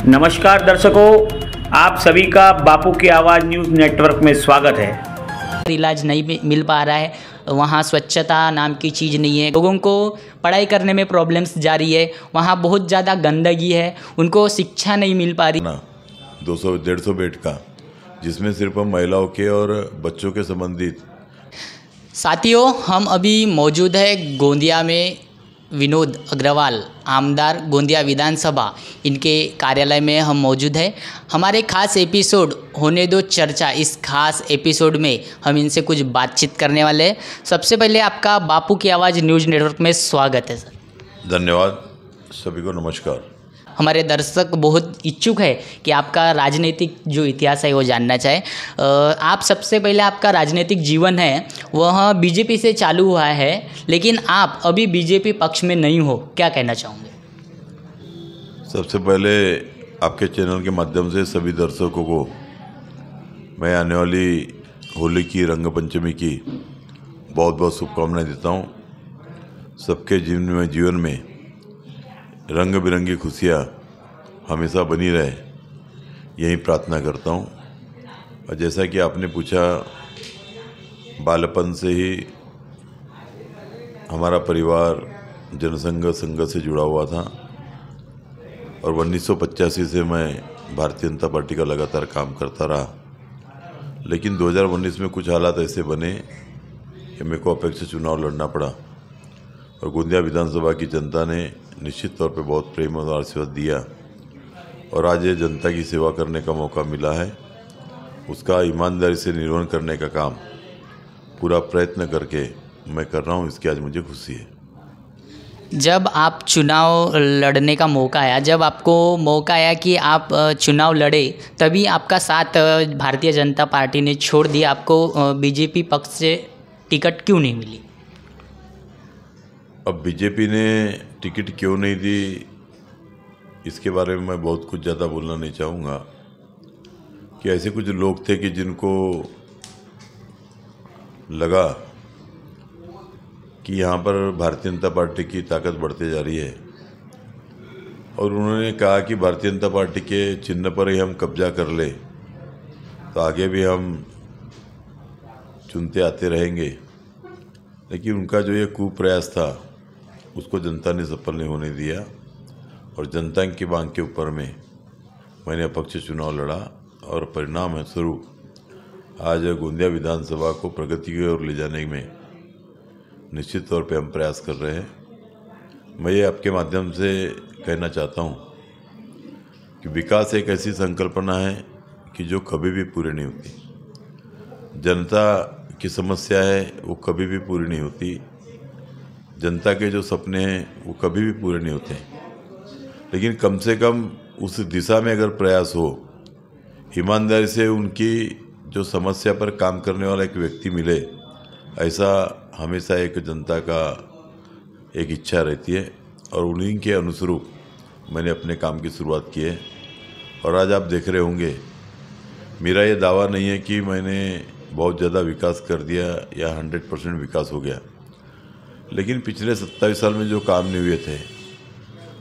नमस्कार दर्शकों, आप सभी का बापू की आवाज़ न्यूज़ नेटवर्क में स्वागत है। इलाज नहीं मिल पा रहा है, वहाँ स्वच्छता नाम की चीज़ नहीं है, लोगों को पढ़ाई करने में प्रॉब्लम्स जारी है, वहाँ बहुत ज़्यादा गंदगी है, उनको शिक्षा नहीं मिल पा रही। 200-150 बेड का, जिसमें सिर्फ हम महिलाओं के और बच्चों के संबंधित। साथियों, हम अभी मौजूद है गोंदिया में विनोद अग्रवाल आमदार गोंदिया विधानसभा, इनके कार्यालय में हम मौजूद हैं। हमारे खास एपिसोड होने दो चर्चा, इस खास एपिसोड में हम इनसे कुछ बातचीत करने वाले हैं। सबसे पहले आपका बापू की आवाज़ न्यूज़ नेटवर्क में स्वागत है सर। धन्यवाद, सभी को नमस्कार। हमारे दर्शक बहुत इच्छुक है कि आपका राजनीतिक जो इतिहास है वो जानना चाहे। आप सबसे पहले, आपका राजनीतिक जीवन है वह बीजेपी से चालू हुआ है, लेकिन आप अभी बीजेपी पक्ष में नहीं हो, क्या कहना चाहोगे? सबसे पहले आपके चैनल के माध्यम से सभी दर्शकों को मैं आने वाली होली की रंगपंचमी की बहुत बहुत शुभकामनाएं देता हूं। सबके जीवन में रंग बिरंगी खुशियाँ हमेशा बनी रहे, यही प्रार्थना करता हूँ। और जैसा कि आपने पूछा, बालपन से ही हमारा परिवार जनसंघ से जुड़ा हुआ था और 1985 से मैं भारतीय जनता पार्टी का लगातार काम करता रहा। लेकिन 2019 में कुछ हालात ऐसे बने कि मेरे को अपेक्षा चुनाव लड़ना पड़ा और गोंदिया विधानसभा की जनता ने निश्चित तौर पे बहुत प्रेम और आशीर्वाद दिया और आज ये जनता की सेवा करने का मौका मिला है। उसका ईमानदारी से निर्वहन करने का काम पूरा प्रयत्न करके मैं कर रहा हूँ, इसकी आज मुझे खुशी है। जब आप चुनाव लड़ने का मौका आया, जब आपको मौका आया कि आप चुनाव लड़े, तभी आपका साथ भारतीय जनता पार्टी ने छोड़ दिया, आपको बीजेपी पक्ष से टिकट क्यों नहीं मिली? अब बीजेपी ने टिकट क्यों नहीं दी, इसके बारे में मैं बहुत कुछ ज़्यादा बोलना नहीं चाहूँगा। कि ऐसे कुछ लोग थे कि जिनको लगा कि यहाँ पर भारतीय जनता पार्टी की ताकत बढ़ती जा रही है और उन्होंने कहा कि भारतीय जनता पार्टी के चिन्ह पर ही हम कब्जा कर ले तो आगे भी हम चुनते आते रहेंगे। लेकिन उनका जो ये कुप्रयास था उसको जनता ने सफल नहीं होने दिया और जनता की मांग के ऊपर में मैंने अपक्ष चुनाव लड़ा और परिणाम स्वरूप आज गोंदिया विधानसभा को प्रगति की ओर ले जाने में निश्चित तौर पे हम प्रयास कर रहे हैं। मैं ये आपके माध्यम से कहना चाहता हूँ कि विकास एक ऐसी संकल्पना है कि जो कभी भी पूरी नहीं होती। जनता की समस्या है वो कभी भी पूरी नहीं होती, जनता के जो सपने हैं वो कभी भी पूरे नहीं होते। लेकिन कम से कम उस दिशा में अगर प्रयास हो, ईमानदारी से उनकी जो समस्या पर काम करने वाला एक व्यक्ति मिले, ऐसा हमेशा एक जनता का एक इच्छा रहती है और उन्हीं के अनुरूप मैंने अपने काम की शुरुआत की है। और आज आप देख रहे होंगे, मेरा ये दावा नहीं है कि मैंने बहुत ज़्यादा विकास कर दिया या 100% विकास हो गया, लेकिन पिछले 27 साल में जो काम नहीं हुए थे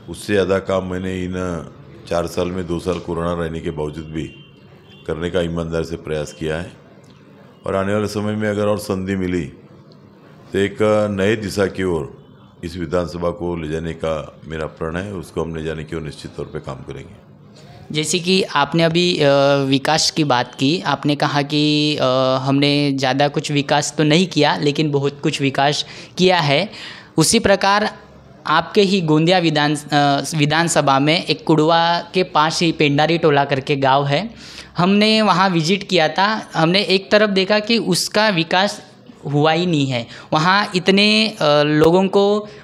उससे ज़्यादा काम मैंने इन 4 साल में 2 साल कोरोना रहने के बावजूद भी करने का ईमानदारी से प्रयास किया है। और आने वाले समय में अगर और संधि मिली तो एक नए दिशा की ओर इस विधानसभा को ले जाने का मेरा प्रण है, उसको हम ले जाने की ओर निश्चित तौर पे काम करेंगे। जैसे कि आपने अभी विकास की बात की, आपने कहा कि हमने ज़्यादा कुछ विकास तो नहीं किया लेकिन बहुत कुछ विकास किया है। उसी प्रकार आपके ही गोंदिया विधानसभा में एक कुड़वा के पास ही पेंडारी टोला करके गांव है, हमने वहां विजिट किया था। हमने एक तरफ देखा कि उसका विकास हुआ ही नहीं है, वहाँ इतने लोगों को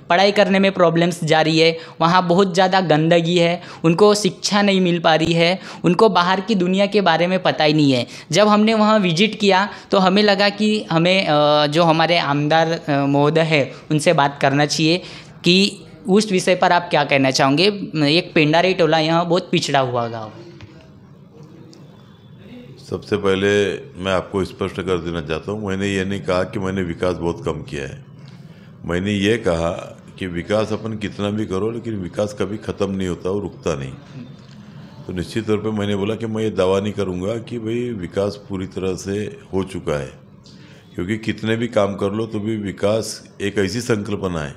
पढ़ाई करने में प्रॉब्लम्स जारी है, वहाँ बहुत ज़्यादा गंदगी है, उनको शिक्षा नहीं मिल पा रही है, उनको बाहर की दुनिया के बारे में पता ही नहीं है। जब हमने वहाँ विजिट किया तो हमें लगा कि हमें जो हमारे आमदार महोदय है उनसे बात करना चाहिए कि उस विषय पर आप क्या कहना चाहोगे। एक पेंडारी टोला यहाँ बहुत पिछड़ा हुआ गाँव। सबसे पहले मैं आपको स्पष्ट कर देना चाहता हूँ, मैंने ये नहीं कहा कि मैंने विकास बहुत कम किया है। मैंने ये कहा कि विकास अपन कितना भी करो लेकिन विकास कभी ख़त्म नहीं होता और रुकता नहीं। तो निश्चित तौर पे मैंने बोला कि मैं ये दावा नहीं करूँगा कि भाई विकास पूरी तरह से हो चुका है, क्योंकि कितने भी काम कर लो तो भी विकास एक ऐसी संकल्पना है,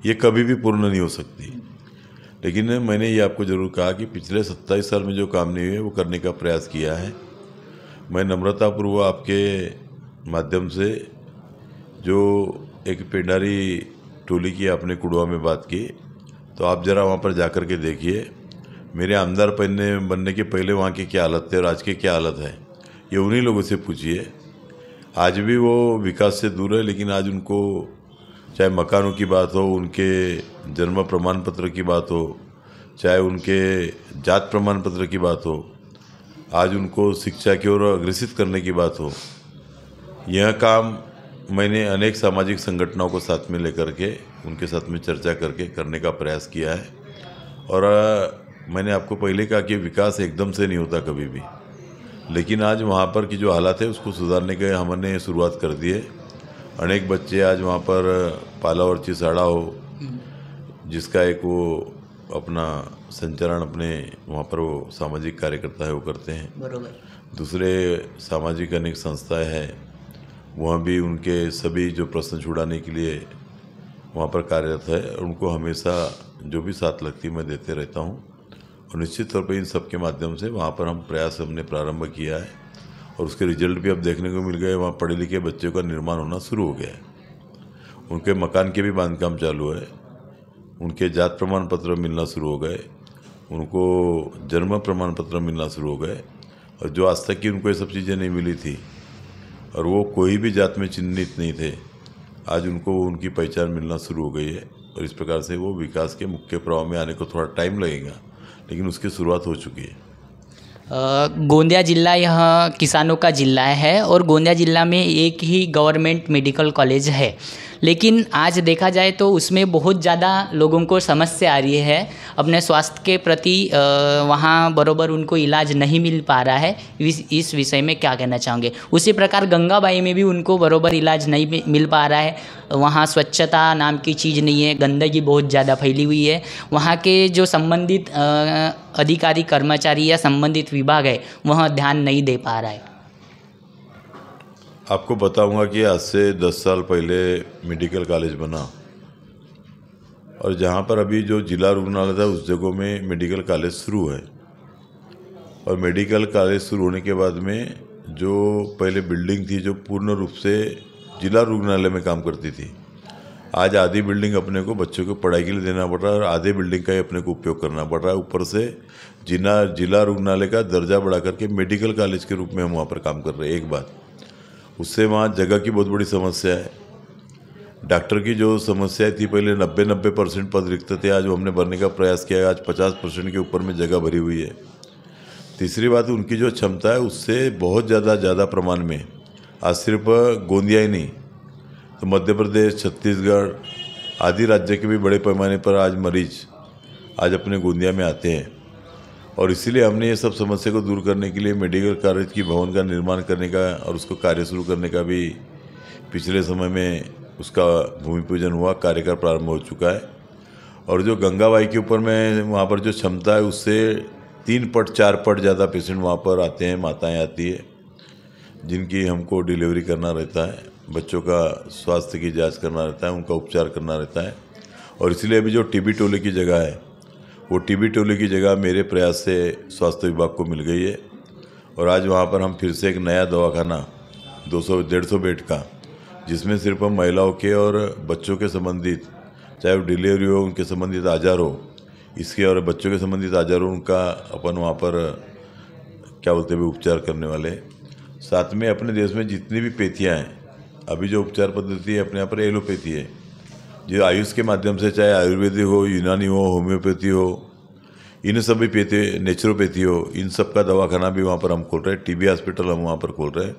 ये कभी भी पूर्ण नहीं हो सकती। लेकिन मैंने ये आपको ज़रूर कहा कि पिछले 27 साल में जो काम नहीं हुए वो करने का प्रयास किया है। मैं नम्रतापूर्वक आपके माध्यम से जो एक पेंडारी टोली की आपने कुड़वा में बात की, तो आप ज़रा वहाँ पर जा कर के देखिए मेरे आमदार बनने के पहले वहाँ की क्या हालत थे और आज की क्या हालत है, ये उन्हीं लोगों से पूछिए। आज भी वो विकास से दूर है, लेकिन आज उनको चाहे मकानों की बात हो, उनके जन्म प्रमाण पत्र की बात हो, चाहे उनके जात प्रमाण पत्र की बात हो, आज उनको शिक्षा की ओर अग्रसित करने की बात हो, यह काम मैंने अनेक सामाजिक संगठनों को साथ में लेकर के उनके साथ में चर्चा करके करने का प्रयास किया है। और मैंने आपको पहले कहा कि विकास एकदम से नहीं होता कभी भी, लेकिन आज वहाँ पर की जो हालात है उसको सुधारने के हमने शुरुआत कर दी है। अनेक बच्चे आज वहाँ पर पाला और चिसाड़ा हो, जिसका एक वो अपना संचालन अपने वहाँ पर वो सामाजिक कार्यकर्ता है वो करते हैं। बरोबर। दूसरे सामाजिक अनेक संस्थाएं हैं, वहाँ भी उनके सभी जो प्रश्न छुड़ाने के लिए वहाँ पर कार्यरत है। उनको हमेशा जो भी साथ लगती मैं देते रहता हूँ, और निश्चित तौर पर इन सब के माध्यम से वहाँ पर हम प्रयास हमने प्रारंभ किया है और उसके रिजल्ट भी अब देखने को मिल गए। वहाँ पढ़े लिखे बच्चों का निर्माण होना शुरू हो गया है, उनके मकान के भी बांधकाम चालू है, उनके जात प्रमाण पत्र मिलना शुरू हो गए, उनको जन्म प्रमाण पत्र मिलना शुरू हो गए। और जो आज तक की उनको ये सब चीज़ें नहीं मिली थी और वो कोई भी जात में चिन्हित नहीं थे, आज उनको उनकी पहचान मिलना शुरू हो गई है। और इस प्रकार से वो विकास के मुख्य प्रवाह में आने को थोड़ा टाइम लगेगा, लेकिन उसकी शुरुआत हो चुकी है। गोंदिया जिला यह किसानों का जिला है और गोंदिया जिला में एक ही गवर्नमेंट मेडिकल कॉलेज है, लेकिन आज देखा जाए तो उसमें बहुत ज़्यादा लोगों को समस्या आ रही है अपने स्वास्थ्य के प्रति। वहाँ बरोबर उनको इलाज नहीं मिल पा रहा है। इस विषय में क्या कहना चाहोगे? उसी प्रकार गंगाबाई में भी उनको बरोबर इलाज नहीं मिल पा रहा है। वहाँ स्वच्छता नाम की चीज़ नहीं है, गंदगी बहुत ज़्यादा फैली हुई है। वहाँ के जो संबंधित अधिकारी कर्मचारी या संबंधित विभाग है वह ध्यान नहीं दे पा रहा है। आपको बताऊंगा कि आज से 10 साल पहले मेडिकल कॉलेज बना और जहां पर अभी जो जिला रुग्णालय था उस जगह में मेडिकल कॉलेज शुरू है। और मेडिकल कॉलेज शुरू होने के बाद में जो पहले बिल्डिंग थी जो पूर्ण रूप से जिला रुग्णालय में काम करती थी, आज आधी बिल्डिंग अपने को बच्चों को पढ़ाई के लिए देना पड़ रहा है और आधे बिल्डिंग का ही अपने को उपयोग करना पड़ रहा है। ऊपर से जिला रुग्णालय का दर्जा बढ़ा करके मेडिकल कॉलेज के रूप में हम वहाँ पर काम कर रहे हैं। एक बात, उससे वहाँ जगह की बहुत बड़ी समस्या है। डॉक्टर की जो समस्याएं थी पहले 90% पद रिक्त थे, आज हमने भरने का प्रयास किया है, आज 50% के ऊपर में जगह भरी हुई है। तीसरी बात, उनकी जो क्षमता है उससे बहुत ज़्यादा प्रमाण में आज सिर्फ गोंदिया ही नहीं तो मध्य प्रदेश, छत्तीसगढ़ आदि राज्य के भी बड़े पैमाने पर आज मरीज आज अपने गोंदिया में आते हैं। और इसीलिए हमने ये सब समस्या को दूर करने के लिए मेडिकल कॉलेज की भवन का निर्माण करने का और उसको कार्य शुरू करने का भी पिछले समय में उसका भूमि पूजन हुआ, कार्य का प्रारंभ हो चुका है। और जो गंगाबाई के ऊपर में वहाँ पर जो क्षमता है उससे 3 पट 4 पट ज़्यादा पेशेंट वहाँ पर आते हैं, माताएं आती है जिनकी हमको डिलीवरी करना रहता है, बच्चों का स्वास्थ्य की जाँच करना रहता है, उनका उपचार करना रहता है। और इसलिए अभी जो टीबी टोले की जगह है वो टीबी टोले की जगह मेरे प्रयास से स्वास्थ्य विभाग को मिल गई है। और आज वहाँ पर हम फिर से एक नया दवाखाना 200-150 बेड का, जिसमें सिर्फ हम महिलाओं के और बच्चों के संबंधित, चाहे वो डिलीवरी हो, उनके संबंधित आजार हो, इसके और बच्चों के संबंधित आजार हो, उनका अपन वहाँ पर क्या बोलते हैं उपचार करने वाले। साथ में अपने देश में जितनी भी पैथियाँ हैं, अभी जो उपचार पद्धति है अपने यहाँ पर एलोपैथी है, जो आयुष के माध्यम से, चाहे आयुर्वेदिक हो, यूनानी हो, होम्योपैथी हो, इन सभी पैथी, नेचुरोपैथी हो, इन सब का दवाखाना भी वहाँ पर हम खोल रहे हैं। टीबी हॉस्पिटल हम वहाँ पर खोल रहे हैं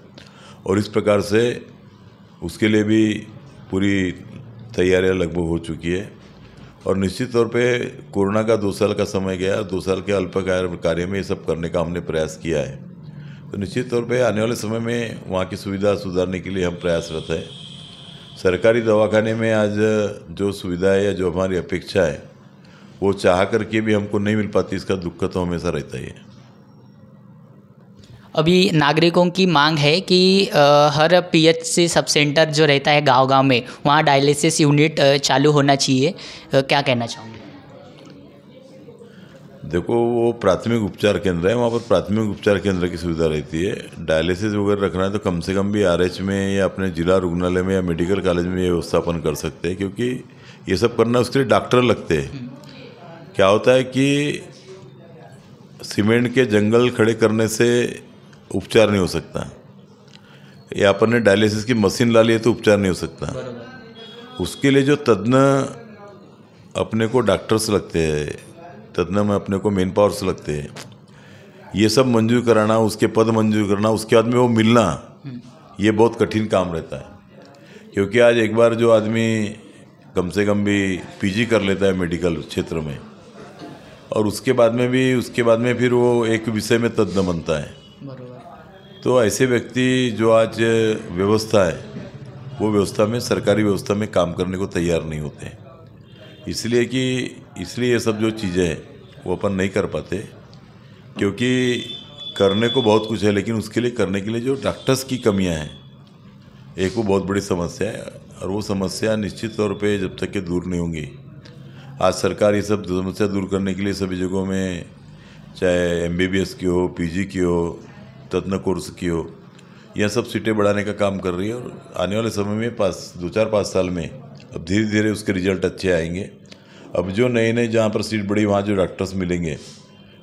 और इस प्रकार से उसके लिए भी पूरी तैयारियाँ लगभग हो चुकी है। और निश्चित तौर पे कोरोना का 2 साल का समय गया, 2 साल के अल्प कार्य में ये सब करने का हमने प्रयास किया है। तो निश्चित तौर पे आने वाले समय में वहाँ की सुविधा सुधारने के लिए हम प्रयासरत हैं। सरकारी दवाखाने में आज जो सुविधा है या जो हमारी अपेक्षा है वो चाह करके भी हमको नहीं मिल पाती, इसका दुख तो हमेशा रहता ही है। अभी नागरिकों की मांग है कि हर पीएचसी सब सेंटर जो रहता है गांव-गांव में, वहाँ डायलिसिस यूनिट चालू होना चाहिए। क्या कहना चाहोगे? देखो, वो प्राथमिक उपचार केंद्र है, वहाँ पर प्राथमिक उपचार केंद्र की सुविधा रहती है। डायलिसिस वगैरह रखना है तो कम से कम भी आरएच में या अपने जिला रुग्णालय में या मेडिकल कॉलेज में ये व्यवस्थापन कर सकते हैं, क्योंकि ये सब करना उसके लिए डॉक्टर लगते हैं। क्या होता है कि सीमेंट के जंगल खड़े करने से उपचार नहीं हो सकता, या अपन ने डायलिसिस की मशीन ला ली है तो उपचार नहीं हो सकता। उसके लिए जो तज्ञ अपने को डॉक्टर्स लगते हैं, तज्ञ में अपने को मेन पावर्स लगते हैं, ये सब मंजूर कराना, उसके पद मंजूर करना, उसके बाद में वो मिलना, ये बहुत कठिन काम रहता है। क्योंकि आज एक बार जो आदमी कम से कम भी पीजी कर लेता है मेडिकल क्षेत्र में, और उसके बाद में फिर वो एक विषय में तज्ञ बनता है, तो ऐसे व्यक्ति जो आज व्यवस्था है वो व्यवस्था में, सरकारी व्यवस्था में काम करने को तैयार नहीं होते। इसलिए ये सब जो चीज़ें हैं वो अपन नहीं कर पाते, क्योंकि करने को बहुत कुछ है, लेकिन उसके लिए करने के लिए जो डॉक्टर्स की कमियां हैं, एक वो बहुत बड़ी समस्या है। और वो समस्या निश्चित तौर पे जब तक के दूर नहीं होंगी, आज सरकार ये सब समस्या दूर करने के लिए सभी जगहों में, चाहे एमबीबीएस की हो, पीजी की हो, तज्ञ कोर्स की हो, यह सब सीटें बढ़ाने का काम कर रही है। और आने वाले समय में 2-4-5 साल में अब धीरे धीरे उसके रिजल्ट अच्छे आएंगे। अब जो नए जहाँ पर सीट बढ़ी वहाँ जो डॉक्टर्स मिलेंगे,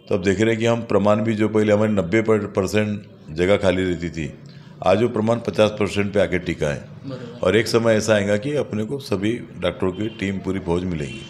तो अब देख रहे हैं कि हम प्रमाण भी, जो पहले हमारी 90% जगह खाली रहती थी, आज वो प्रमाण 50% पे आके टिका है। और एक समय ऐसा आएगा कि अपने को सभी डॉक्टरों की टीम पूरी फौज मिलेगी।